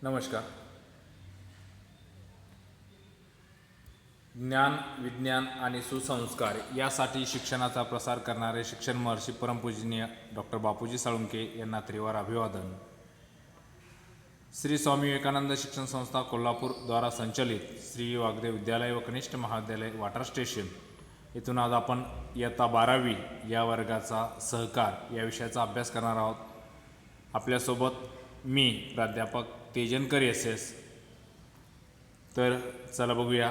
नमस्कार. ज्ञान, विज्ञान आणि सुसंस्कार यासाठी शिक्षणाचा प्रसार करणारे शिक्षण महर्षी परमपूजनीय डॉक्टर बापूजी साळुंखे यांना त्रिवार अभिवादन. श्री स्वामी विवेकानंद शिक्षण संस्था कोल्हापूर द्वारा संचलित श्री वाग्देव विद्यालय व कनिष्ठ महाविद्यालय वाटर स्टेशन येथून आज आपण इयत्ता 12वी या वर्गाचा सहकार या विषयाचा अभ्यास करणार आहोत. आपल्यासोबत मी प्राध्यापक तेजनकर एस. तर चला बघूया,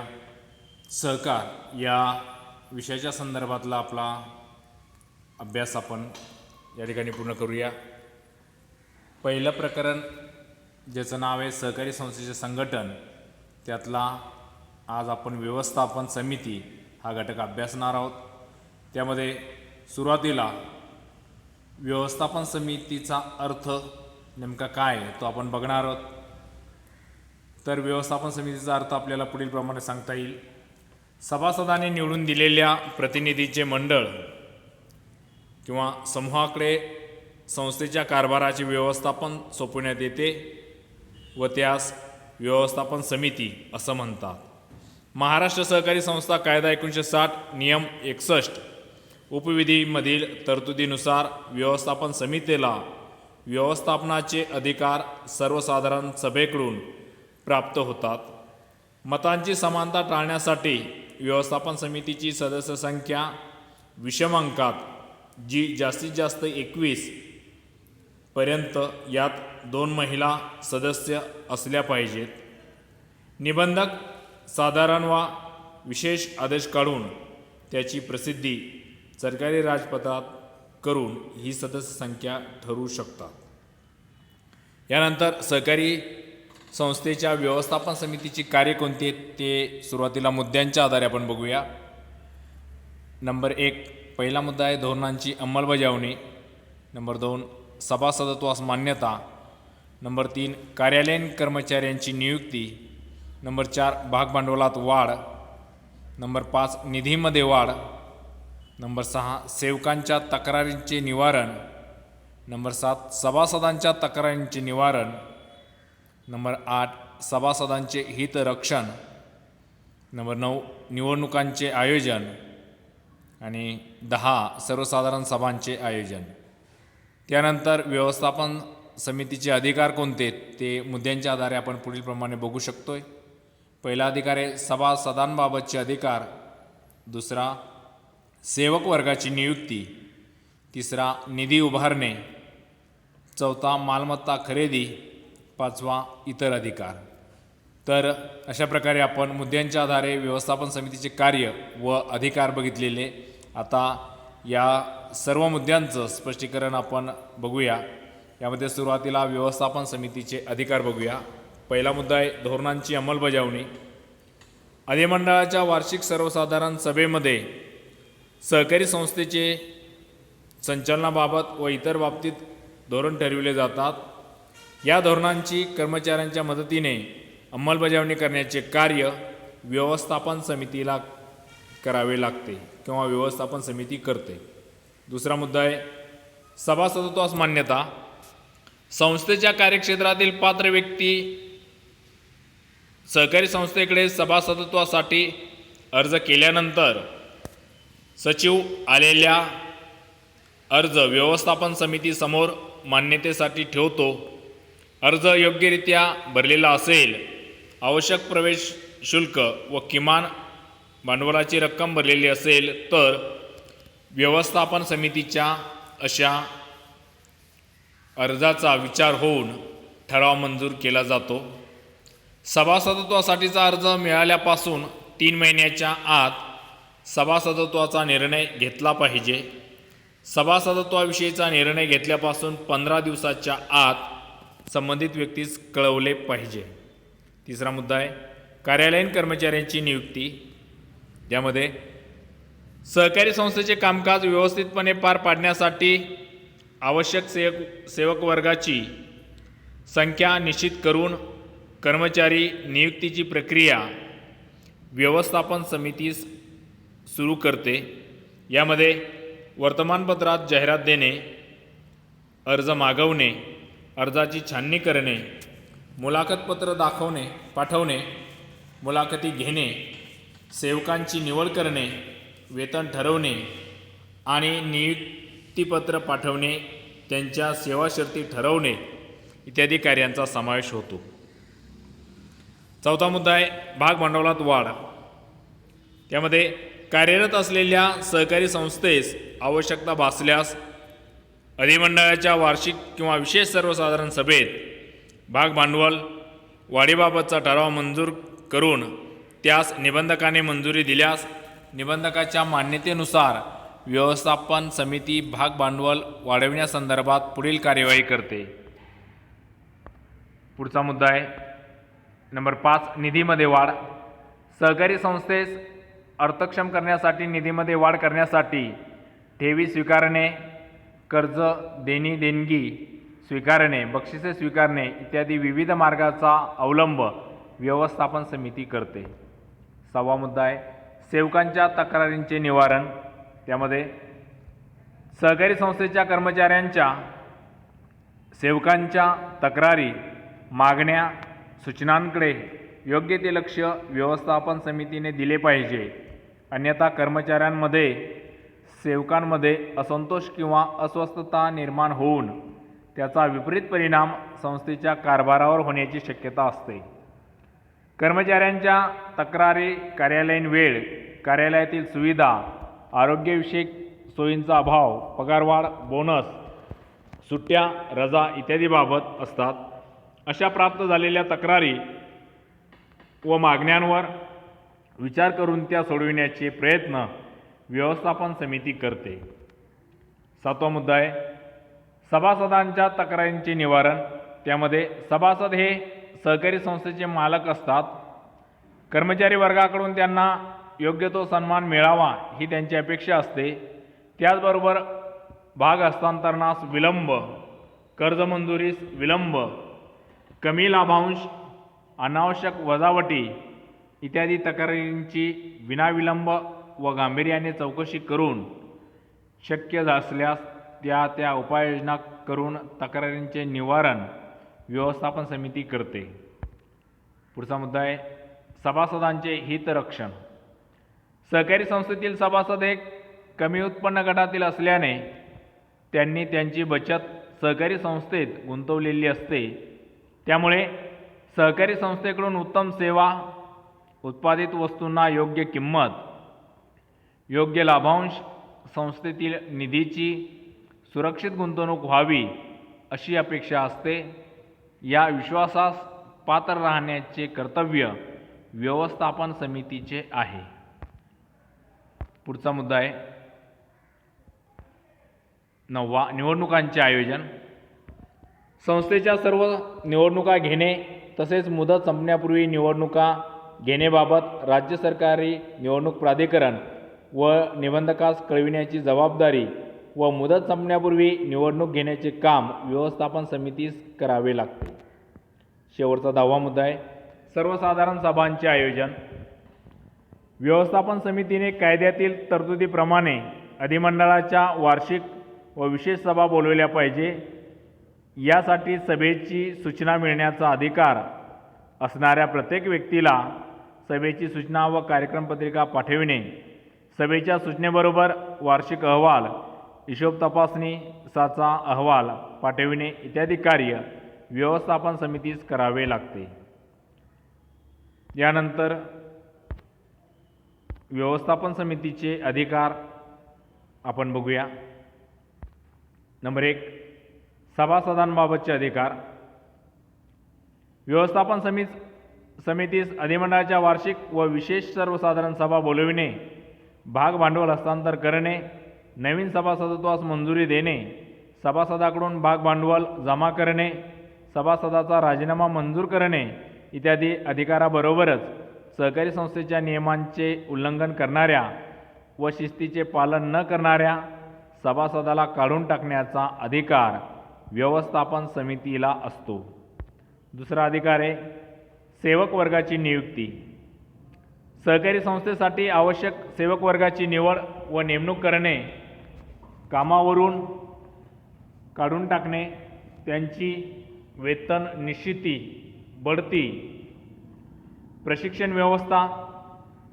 सहकार या विषयाच्या संदर्भातला आपला अभ्यास आपण या ठिकाणी पूर्ण करूया. पहिलं प्रकरण ज्याचं नाव आहे सहकारी संस्थेचे संघटन, त्यातला आज आपण व्यवस्थापन समिती हा घटक अभ्यासणार आहोत. त्यामध्ये सुरुवातीला व्यवस्थापन समितीचा अर्थ नेमका काय तो आपण बघणार आहोत. तर व्यवस्थापन समितीचा अर्थ आपल्याला पुढील प्रमाणे सांगता येईल. सभासदांनी निवडून दिलेल्या प्रतिनिधीचे मंडळ किंवा समूहाकडे संस्थेच्या कारभाराचे व्यवस्थापन सोपवण्यात येते व त्यास व्यवस्थापन समिती असं म्हणतात. महाराष्ट्र सहकारी संस्था कायदा 1960 नियम 61 उपविधीमधील तरतुदीनुसार व्यवस्थापन समितीला व्यवस्थापनाचे अधिकार सर्वसाधारण सभेकडून प्राप्त होतात. मतांची समानता टाळण्यासाठी व्यवस्थापन समितीची सदस्य संख्या विषम अंकात जी जास्तीत जास्त 21 पर्यंत, यात 2 महिला सदस्य असल्या पाहिजेत. निबंधक साधारण वा विशेष आदेश काढून त्याची प्रसिद्धी सरकारी राजपत्रात करून ही सदस्य संख्या ठरवू शकतात. यानंतर सहकारी संस्थेच्या व्यवस्थापन समितीची कार्य कोणती आहेत ते सुरुवातीला मुद्द्यांच्या आधारे आपण बघूया. नंबर 1 पहिला मुद्दा आहे धोरणांची अंमलबजावणी. नंबर 2 सभासदत्वास मान्यता. नंबर 3 कार्यालयीन कर्मचाऱ्यांची नियुक्ती. नंबर 4 भागभांडवलात वाढ. नंबर 5 निधीमध्ये वाढ. नंबर 6 सेवकांच्या तक्रारींचे निवारण. नंबर 7 सभासदांच्या तक्रारींचे निवारण. नंबर 8 सभासदांचे हितरक्षण. नंबर 9 निवडणुकांचे आयोजन. आणि 10 सर्वसाधारण सभांचे आयोजन. त्यानंतर व्यवस्थापन समितीचे अधिकार कोणते ते मुद्द्यांच्या आधारे आपण पुढील प्रमाणे बघू शकतोय. पहिला अधिकार आहे सभासदांबाबतचे अधिकार. दुसरा सेवक वर्गाची नियुक्ती. तिसरा निधी उभारणे. चौथा मालमत्ता खरेदी. 5वा इतर अधिकार. तर अशा प्रकारे आपण मुद्द्यांच्या आधारे व्यवस्थापन समितीचे कार्य व अधिकार बघितलेले. आता या सर्व मुद्द्यांचं स्पष्टीकरण आपण बघूया. यामध्ये सुरुवातीला व्यवस्थापन समितीचे अधिकार बघूया. पहिला मुद्दा आहे धोरणांची अंमलबजावणी. अधिमंडळाच्या वार्षिक सर्वसाधारण सभेमध्ये सहकारी संस्थेचे संचालनाबाबत व इतर बाबतीत धोरण ठरविले जातात. या धोरणांची कर्मचाऱ्यांच्या मदतीने अंमलबजावणी करण्याचे कार्य व्यवस्थापन समितीला करावे लागते किंवा व्यवस्थापन समिती करते. दुसरा मुद्दा आहे सभासदत्वास मान्यता. संस्थेच्या कार्यक्षेत्रातील पात्र व्यक्ती सहकारी संस्थेकडे सभासदत्वासाठी अर्ज केल्यानंतर सचिव आलेल्या अर्ज व्यवस्थापन समितीसमोर मान्यतेसाठी ठेवतो. अर्ज योग्यरित्या भरलेला असेल, आवश्यक प्रवेश शुल्क व किमान भांडवलाची रक्कम भरलेली असेल तर व्यवस्थापन समितीच्या अशा अर्जाचा विचार होऊन ठराव मंजूर केला जातो. सभासदत्वासाठीचा अर्ज मिळाल्यापासून 3 महिन्याच्या आत सभासदत्वाचा निर्णय घेतला पाहिजे. सभासदत्वाविषयीचा निर्णय घेतल्यापासून 15 दिवसाच्या आत संबंधित व्यक्तीस कळवले पाहिजे. तिसरा मुद्दा आहे कार्यालयीन कर्मचाऱ्यांची नियुक्ती. यामध्ये सहकारी संस्थेचे कामकाज व्यवस्थितपणे पार पाडण्यासाठी आवश्यक सेवक वर्गाची संख्या निश्चित करून कर्मचारी नियुक्तीची प्रक्रिया व्यवस्थापन समिती सुरू करते. यामध्ये वर्तमानपत्रात जाहिरात देणे, अर्ज मागवणे, अर्जाची छाननी करणे, मुलाखतपत्र पाठवणे, मुलाखती घेणे, सेवकांची निवड करणे, वेतन ठरवणे आणि नियुक्तीपत्र पाठवणे, त्यांच्या सेवा शर्ती ठरवणे इत्यादी कार्यांचा समावेश होतो. चौथा मुद्दा आहे भाग भांडवलात वाढ. त्यामध्ये कार्यरत असलेल्या सहकारी संस्थेस आवश्यकता भासल्यास अधिमंडळाच्या वार्षिक किंवा विशेष सर्वसाधारण सभेत भाग भांडवल वाढीबाबतचा ठराव मंजूर करून त्यास निबंधकाने मंजुरी दिल्यास निबंधकाच्या मान्यतेनुसार व्यवस्थापन समिती भाग भांडवल वाढविण्यासंदर्भात पुढील कार्यवाही करते. पुढचा मुद्दा आहे नंबर 5 निधीमध्ये वाढ. सहकारी संस्थेस अर्थक्षम करण्यासाठी निधीमध्ये वाढ करण्यासाठी ठेवी स्वीकारणे, कर्ज देणगी स्वीकारणे, बक्षिसे स्वीकारणे इत्यादी विविध मार्गाचा अवलंब व्यवस्थापन समिती करते. 6वा मुद्दा आहे सेवकांच्या तक्रारींचे निवारण. त्यामध्ये सहकारी संस्थेच्या कर्मचाऱ्यांच्या सेवकांच्या तक्रारी, मागण्या, सूचनांकडे योग्य ते लक्ष व्यवस्थापन समितीने दिले पाहिजे. अन्यथा कर्मचाऱ्यांमध्ये सेवकांमध्ये असंतोष किंवा अस्वस्थता निर्माण होऊन त्याचा विपरीत परिणाम संस्थेच्या कारभारावर होण्याची शक्यता असते. कर्मचाऱ्यांच्या तक्रारी, कार्यालयीन वेळ, कार्यालयातील सुविधा, आरोग्यविषयक सोयींचा अभाव, पगारवाढ, बोनस, सुट्ट्या, रजा इत्यादीबाबत असतात. अशा प्राप्त झालेल्या तक्रारी व मागण्यांवर विचार करून त्या सोडविण्याचे प्रयत्न व्यवस्थापन समिती करते. 7वा मुद्दा आहे सभासदांच्या तक्रारींचे निवारण. त्यामध्ये सभासद हे सहकारी संस्थेचे मालक असतात. कर्मचारी वर्गाकडून त्यांना योग्य तो सन्मान मिळावा ही त्यांची अपेक्षा असते. त्याचबरोबर भाग हस्तांतरणास विलंब, कर्ज मंजुरीस विलंब, कमी लाभांश, अनावश्यक वजावटी इत्यादी तक्रारींची विनाविलंब व गांभीर्याने चौकशी करून शक्य असल्यास त्या उपाययोजना करून तक्रारींचे निवारण व्यवस्थापन समिती करते. पुढचा मुद्दा आहे सभासदांचे हितरक्षण. सहकारी संस्थेतील सभासद हे कमी उत्पन्न गटातील असल्याने त्यांनी त्यांची बचत सहकारी संस्थेत गुंतवलेली असते. त्यामुळे सहकारी संस्थेकडून उत्तम सेवा, उत्पादित वस्तूंना योग्य किंमत, योग्य लाभांश, संस्थेतील निधीची सुरक्षित गुंतवणूक व्हावी अशी अपेक्षा असते. या विश्वासास पात्र राहण्याचे कर्तव्य व्यवस्थापन समितीचे आहे. पुढचा मुद्दा आहे 9वा निवडणुकांचे आयोजन. संस्थेच्या सर्व निवडणुका घेणे तसेच मुदत संपण्यापूर्वी निवडणुका घेण्याबाबत राज्य सरकारी निवडणूक प्राधिकरण व निबंधकास कळविण्याची जबाबदारी व मुदत संपण्यापूर्वी निवडणूक घेण्याचे काम व्यवस्थापन समितीस करावे लागते. शेवटचा 10वा मुद्दा आहे सर्वसाधारण सभांचे आयोजन. व्यवस्थापन समितीने कायद्यातील तरतुदीप्रमाणे अधिमंडळाच्या वार्षिक व विशेष सभा बोलवल्या पाहिजे. यासाठी सभेची सूचना मिळण्याचा अधिकार असणाऱ्या प्रत्येक व्यक्तीला सभेची सूचना व कार्यक्रमपत्रिका पाठविणे, सभेच्या सूचनेबरोबर वार्षिक अहवाल, हिशोब तपासणीचा अहवाल पाठविणे इत्यादी कार्य व्यवस्थापन समितीस करावे लागते. यानंतर व्यवस्थापन समितीचे अधिकार आपण बघूया. नंबर 1 सभासदांबाबतचे अधिकार. व्यवस्थापन समितीस अधिमंडळाच्या वार्षिक व विशेष सर्वसाधारण सभा बोलविणे, भाग भांडवल हस्तांतर करणे, नवीन सभासदत्वास मंजुरी देणे, सभासदाकडून भाग भांडवल जमा करणे, सभासदाचा राजीनामा मंजूर करणे इत्यादी अधिकाराबरोबरच सहकारी संस्थेच्या नियमांचे उल्लंघन करणाऱ्या व शिस्तीचे पालन न करणाऱ्या सभासदाला काढून टाकण्याचा अधिकार व्यवस्थापन समितीला असतो. दुसरा अधिकार आहे सेवक वर्गाची नियुक्ती. सहकारी संस्थेसाठी आवश्यक सेवक वर्गाची निवड व नेमणूक करणे, कामावरून काढून टाकणे, त्यांची वेतन निश्चिती बढती, प्रशिक्षण व्यवस्था,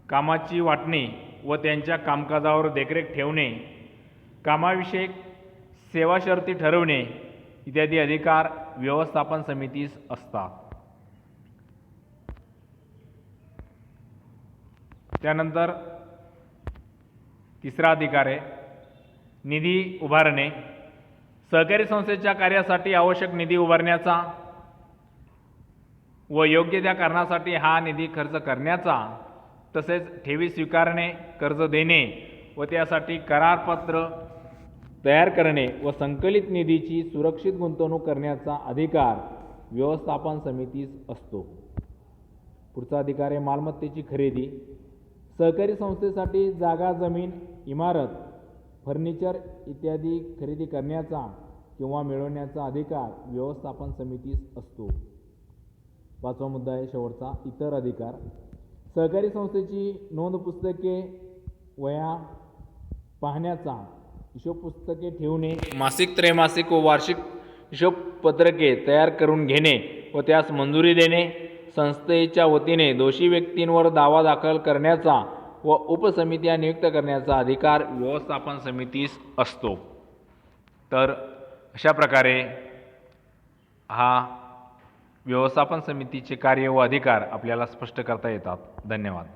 कामाची वाटणी व त्यांच्या कामकाजावर देखरेख ठेवणे, कामाविषयक सेवा शर्ती ठरवणे इत्यादी अधिकार व्यवस्थापन समितीस असतात. त्यानंतर तिसरा अधिकार आहे निधी उभारणे. सहकारी संस्थेच्या कार्यासाठी आवश्यक निधी उभारण्याचा व योग्य त्या कारणासाठी हा निधी खर्च करण्याचा, तसेच ठेवी स्वीकारणे, कर्ज देणे व त्यासाठी करारपत्र तयार करणे व संकलित निधीची सुरक्षित गुंतवणूक करण्याचा अधिकार व्यवस्थापन समितीस असतो. पुढचा अधिकार आहे मालमत्तेची खरेदी. सहकारी संस्थेसाठी जागा, जमीन, इमारत, फर्निचर इत्यादी खरेदी करण्याचा किंवा मिळवण्याचा अधिकार व्यवस्थापन समितीस असतो. पाचवा मुद्दा आहे शेवटचा, इतर अधिकार. सहकारी संस्थेची नोंद पुस्तके, वह्या पाहण्याचा, हिशोब पुस्तके ठेवणे, मासिक, त्रैमासिक व वार्षिक हिशोब पत्रके तयार करून घेणे व त्यास मंजुरी देणे, संस्थेच्या वतीने दोषी व्यक्तींवर दावा दाखल करण्याचा व उपसमित्या नियुक्त करण्याचा अधिकार व्यवस्थापन समितीस असतो. तर अशा प्रकारे हा व्यवस्थापन समितीचे कार्य व अधिकार आपल्याला स्पष्ट करता येतात. धन्यवाद.